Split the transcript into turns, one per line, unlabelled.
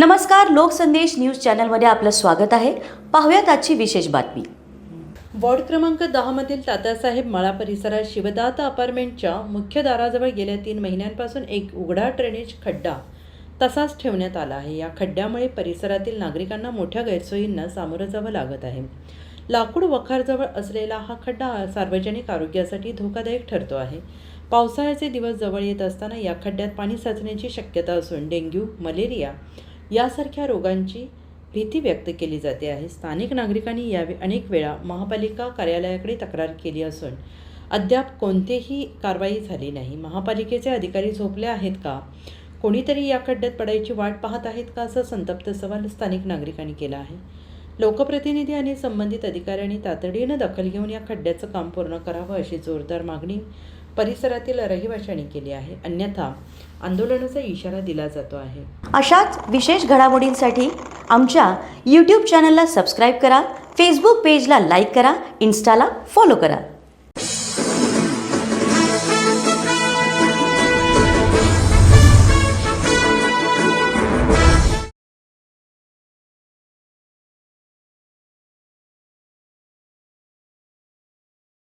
नमस्कार, लोकसंदेश न्यूज चॅनलमध्ये आपलं स्वागत आहे. पाहूयात आजची विशेष बातमी.
वॉर्ड क्रमांक 10 मधील तात्यासाहेब मळा परिसरात शिवदात अपार्टमेंटच्या मुख्य दाराजवळ गेल्या 3 महिन्यांपासून एक उघडा ड्रेनेज खड्डा तसाच ठेवण्यात आला आहे. या खड्ड्यामुळे परिसरातील नागरिकांना मोठ्या गैरसोयींना सामोरं जावं लागत आहे. लाकूड वखारजवळ असलेला हा खड्डा सार्वजनिक आरोग्यासाठी धोकादायक ठरतो आहे. पावसाळ्याचे दिवस जवळ येत असताना या खड्ड्यात पाणी साचण्याची शक्यता असून डेंग्यू, मलेरिया यासारख्या रोगांची भीती व्यक्त केली जाते आहे. स्थानिक नागरिकांनी यावेळी अनेक वेळा महापालिका कार्यालयाकडे तक्रार केली असून अद्याप कोणतीही कारवाई झाली नाही. महापालिकेचे अधिकारी झोपले आहेत का? कोणीतरी या खड्ड्यात पडायची वाट पाहत आहेत का? असा संतप्त सवाल स्थानिक नागरिकांनी केला आहे. लोकप्रतिनिधी आणि संबंधित अधिकाऱ्यांनी तातडीनं दखल घेऊन या खड्ड्याचं काम पूर्ण करावं अशी जोरदार मागणी परिसरातील रहिवाशांनी केली आहे. अन्यथा आंदोलनाचा इशारा दिला जातो आहे.
अशाच विशेष घडामोडींसाठी आमच्या यूट्यूब चॅनलला सबस्क्राईब करा, फेसबुक पेजला लाईक करा, इन्स्टाला फॉलो करा.